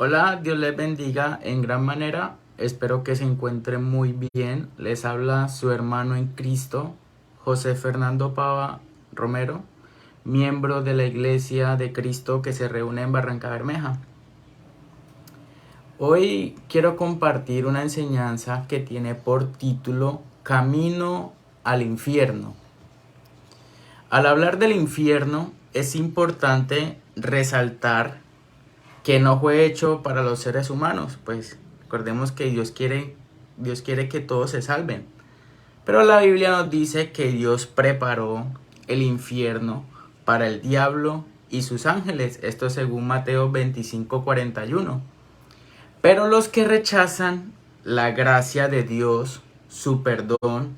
Hola, Dios les bendiga en gran manera. Espero que se encuentren muy bien. Les habla su hermano en Cristo, José Fernando Pava Romero, miembro de la Iglesia de Cristo que se reúne en Barranca Bermeja. Hoy quiero compartir una enseñanza que tiene por título Camino al infierno. Al hablar del infierno, es importante resaltar que no fue hecho para los seres humanos, pues recordemos que Dios quiere que todos se salven. Pero la Biblia nos dice que Dios preparó el infierno para el diablo y sus ángeles, esto según Mateo 25:41. Pero los que rechazan la gracia de Dios, su perdón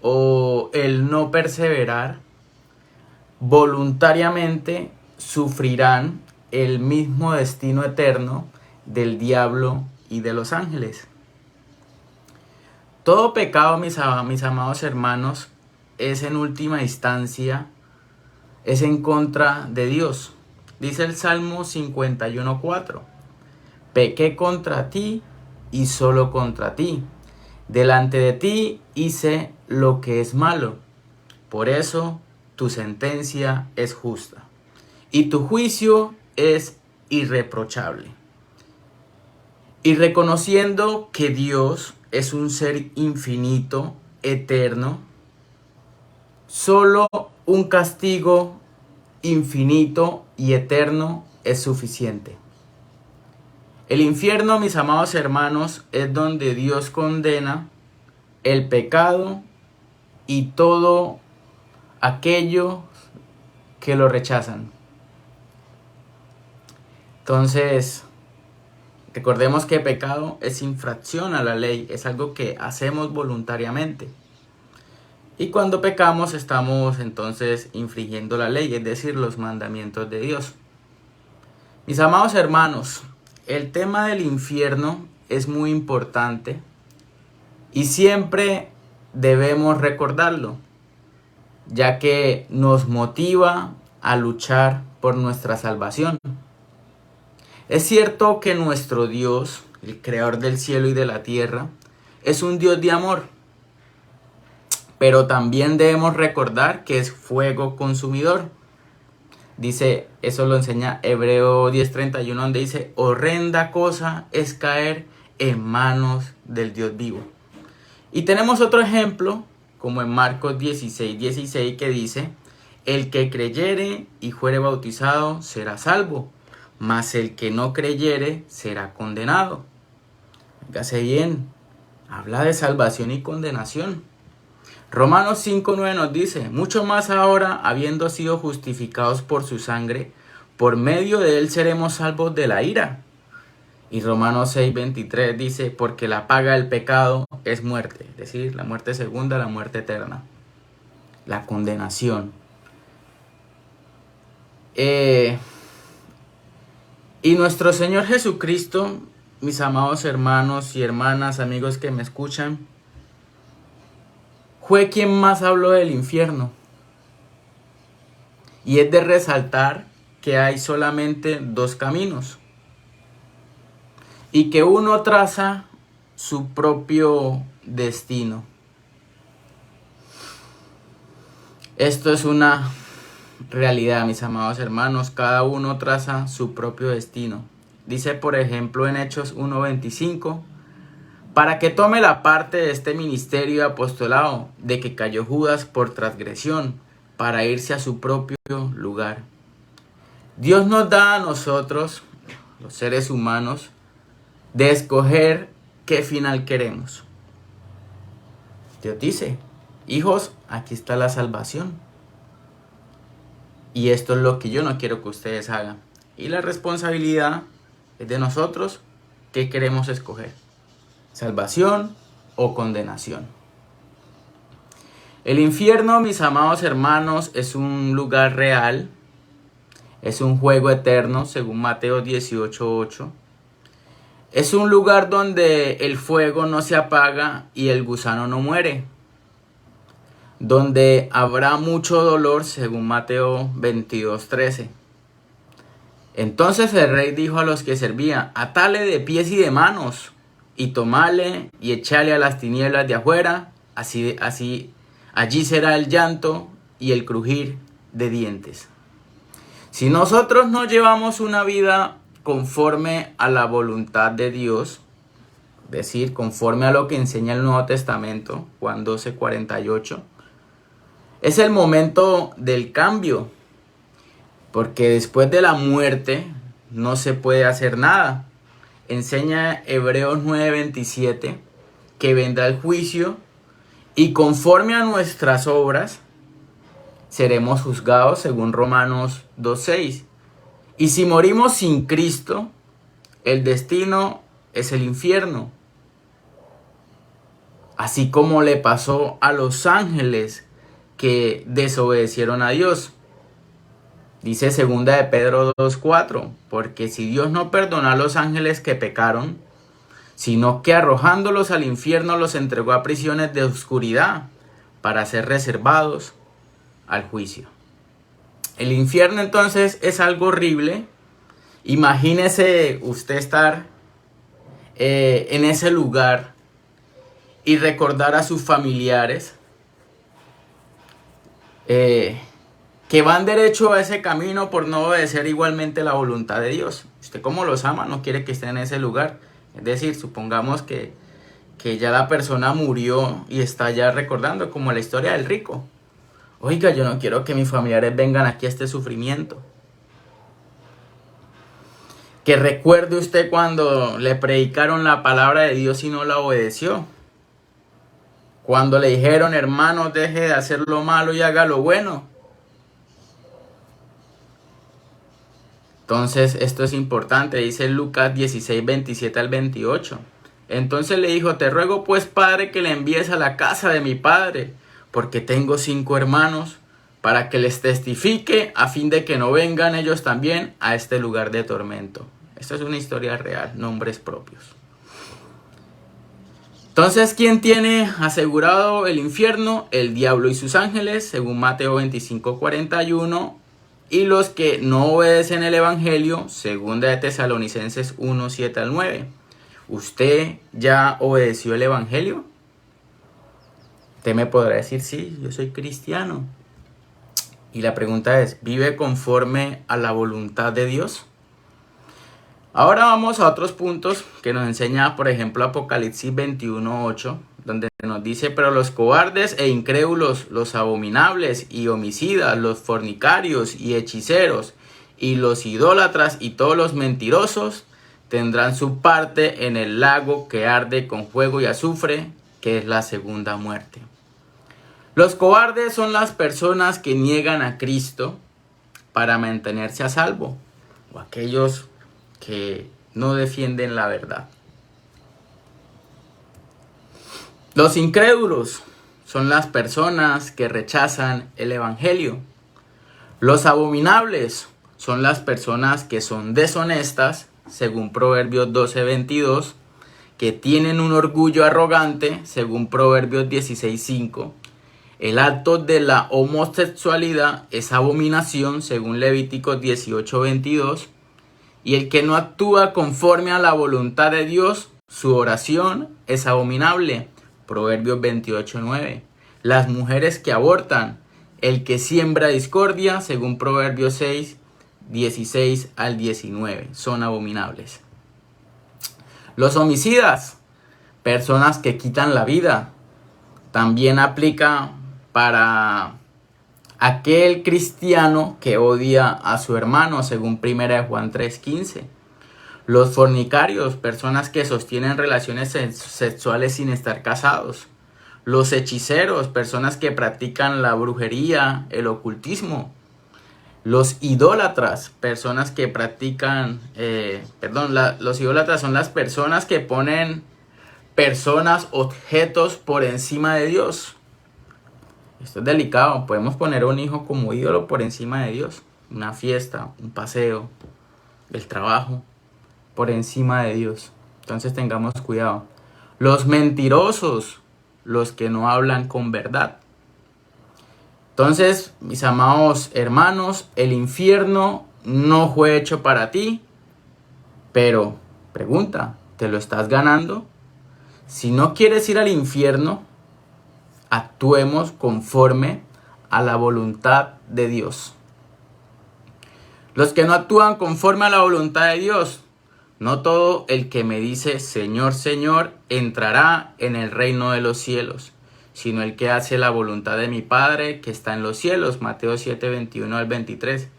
o el no perseverar, voluntariamente sufrirán el mismo destino eterno del diablo y de los ángeles. Todo pecado, mis amados hermanos, es en última instancia, es en contra de Dios. Dice el Salmo 51:4: pequé contra ti y solo contra ti. Delante de ti hice lo que es malo. Por eso tu sentencia es justa y tu juicio es irreprochable. Y reconociendo que Dios es un ser infinito, eterno, solo un castigo infinito y eterno es suficiente. El infierno, mis amados hermanos, es donde Dios condena el pecado y todo aquello que lo rechazan. Entonces, recordemos que pecado es infracción a la ley, es algo que hacemos voluntariamente. Y cuando pecamos estamos entonces infringiendo la ley, es decir, los mandamientos de Dios. Mis amados hermanos, el tema del infierno es muy importante y siempre debemos recordarlo, ya que nos motiva a luchar por nuestra salvación. Es cierto que nuestro Dios, el creador del cielo y de la tierra, es un Dios de amor, pero también debemos recordar que es fuego consumidor. Dice, eso lo enseña Hebreo 10:31, donde dice: horrenda cosa es caer en manos del Dios vivo. Y tenemos otro ejemplo, como en Marcos 16:16, que dice: el que creyere y fuere bautizado será salvo, mas el que no creyere será condenado. Fíjate bien, habla de salvación y condenación. Romanos 5:9 nos dice: mucho más ahora, habiendo sido justificados por su sangre, por medio de él seremos salvos de la ira. Y Romanos 6:23 dice: porque la paga del pecado es muerte, es decir, la muerte segunda, la muerte eterna, la condenación. Y nuestro Señor Jesucristo, mis amados hermanos y hermanas, amigos que me escuchan, fue quien más habló del infierno. Y es de resaltar que hay solamente dos caminos y que uno traza su propio destino. Esto es una realidad, mis amados hermanos, cada uno traza su propio destino. Dice, por ejemplo, en Hechos 1:25: para que tome la parte de este ministerio de apostolado, de que cayó Judas por transgresión, para irse a su propio lugar. Dios nos da a nosotros, los seres humanos, de escoger qué final queremos. Dios dice: hijos, aquí está la salvación. Y esto es lo que yo no quiero que ustedes hagan. Y la responsabilidad es de nosotros, qué queremos escoger: salvación o condenación. El infierno, mis amados hermanos, es un lugar real, es un juego eterno, según Mateo 18:8. Es un lugar donde el fuego no se apaga y el gusano no muere, donde habrá mucho dolor, según Mateo 22:13. Entonces el rey dijo a los que servían: atale de pies y de manos, y tomale y echale a las tinieblas de afuera, allí será el llanto y el crujir de dientes. Si nosotros no llevamos una vida conforme a la voluntad de Dios, es decir, conforme a lo que enseña el Nuevo Testamento, Juan 12:48, es el momento del cambio, porque después de la muerte no se puede hacer nada. Enseña Hebreos 9:27 que vendrá el juicio y conforme a nuestras obras seremos juzgados, según Romanos 2:6. Y si morimos sin Cristo, el destino es el infierno. Así como le pasó a los ángeles que desobedecieron a Dios. Dice 2 de Pedro 2:4, porque si Dios no perdona a los ángeles que pecaron, sino que arrojándolos al infierno los entregó a prisiones de oscuridad para ser reservados al juicio. El infierno entonces es algo horrible. Imagínese usted estar en ese lugar y recordar a sus familiares que van derecho a ese camino por no obedecer igualmente la voluntad de Dios. Usted, como los ama, no quiere que estén en ese lugar. Es decir, supongamos que ya la persona murió y está ya recordando, como la historia del rico. Oiga, yo no quiero que mis familiares vengan aquí a este sufrimiento. Que recuerde usted cuando le predicaron la palabra de Dios y no la obedeció. Cuando le dijeron: hermano, deje de hacer lo malo y haga lo bueno. Entonces, esto es importante. Dice Lucas 16:27 al 28. Entonces le dijo: te ruego pues, padre, que le envíes a la casa de mi padre, porque tengo 5 hermanos, para que les testifique, a fin de que no vengan ellos también a este lugar de tormento. Esto es una historia real, nombres propios. Entonces, ¿quién tiene asegurado el infierno? El diablo y sus ángeles, según Mateo 25:41. Y los que no obedecen el evangelio, según de Tesalonicenses 1:7 al 9. ¿Usted ya obedeció el evangelio? Usted me podrá decir: sí, yo soy cristiano. Y la pregunta es: ¿vive conforme a la voluntad de Dios? Ahora vamos a otros puntos que nos enseña, por ejemplo, Apocalipsis 21:8, donde nos dice: pero los cobardes e incrédulos, los abominables y homicidas, los fornicarios y hechiceros, y los idólatras y todos los mentirosos, tendrán su parte en el lago que arde con fuego y azufre, que es la segunda muerte. Los cobardes son las personas que niegan a Cristo para mantenerse a salvo, o aquellos que no defienden la verdad. Los incrédulos son las personas que rechazan el evangelio. Los abominables son las personas que son deshonestas, según Proverbios 12:22, que tienen un orgullo arrogante, según Proverbios 16:5. El acto de la homosexualidad es abominación, según Levíticos 18:22. Y el que no actúa conforme a la voluntad de Dios, su oración es abominable. Proverbios 28:9. Las mujeres que abortan, el que siembra discordia, según Proverbios 6:16 al 19, son abominables. Los homicidas, personas que quitan la vida, también aplica para aquel cristiano que odia a su hermano, según 1 Juan 3:15. Los fornicarios, personas que sostienen relaciones sexuales sin estar casados. Los hechiceros, personas que practican la brujería, el ocultismo. Los idólatras, personas que practican, los idólatras son las personas que ponen personas, objetos por encima de Dios. Esto es delicado. Podemos poner a un hijo como ídolo por encima de Dios. Una fiesta, un paseo, el trabajo, por encima de Dios. Entonces tengamos cuidado. Los mentirosos, los que no hablan con verdad. Entonces, mis amados hermanos, el infierno no fue hecho para ti, pero pregunta, ¿te lo estás ganando? Si no quieres ir al infierno, actuemos conforme a la voluntad de Dios. Los que no actúan conforme a la voluntad de Dios, no todo el que me dice Señor, Señor, entrará en el reino de los cielos, sino el que hace la voluntad de mi Padre que está en los cielos. Mateo 7, 21 al 23.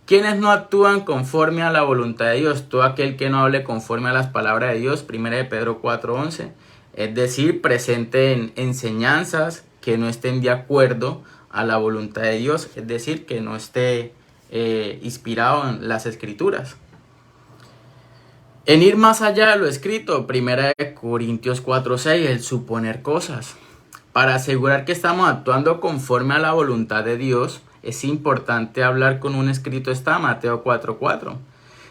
¿Quiénes no actúan conforme a la voluntad de Dios? Todo aquel que no hable conforme a las palabras de Dios. 1 de Pedro 4, 11. Es decir, presenten enseñanzas que no estén de acuerdo a la voluntad de Dios. Es decir, que no esté inspirado en las Escrituras. En ir más allá de lo escrito, 1 Corintios 4:6, el suponer cosas. Para asegurar que estamos actuando conforme a la voluntad de Dios, es importante hablar con un escrito está, Mateo 4:4.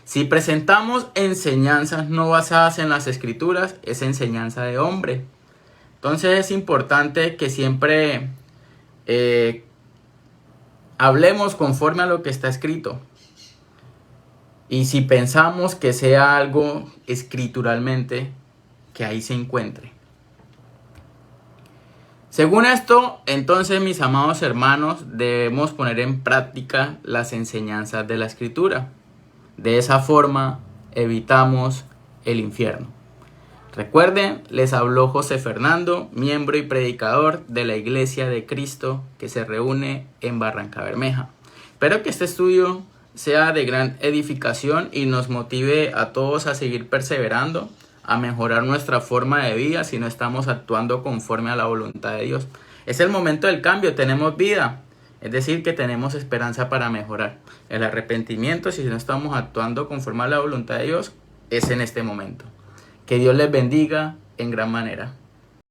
Si presentamos enseñanzas no basadas en las Escrituras, es enseñanza de hombre. Entonces es importante que siempre hablemos conforme a lo que está escrito. Y si pensamos que sea algo escrituralmente, que ahí se encuentre. Según esto, entonces, mis amados hermanos, debemos poner en práctica las enseñanzas de la Escritura. De esa forma, evitamos el infierno. Recuerden, les habló José Fernando, miembro y predicador de la Iglesia de Cristo que se reúne en Barrancabermeja. Espero que este estudio sea de gran edificación y nos motive a todos a seguir perseverando, a mejorar nuestra forma de vida si no estamos actuando conforme a la voluntad de Dios. Es el momento del cambio, tenemos vida, es decir, que tenemos esperanza para mejorar. El arrepentimiento, si no estamos actuando conforme a la voluntad de Dios, es en este momento. Que Dios les bendiga en gran manera.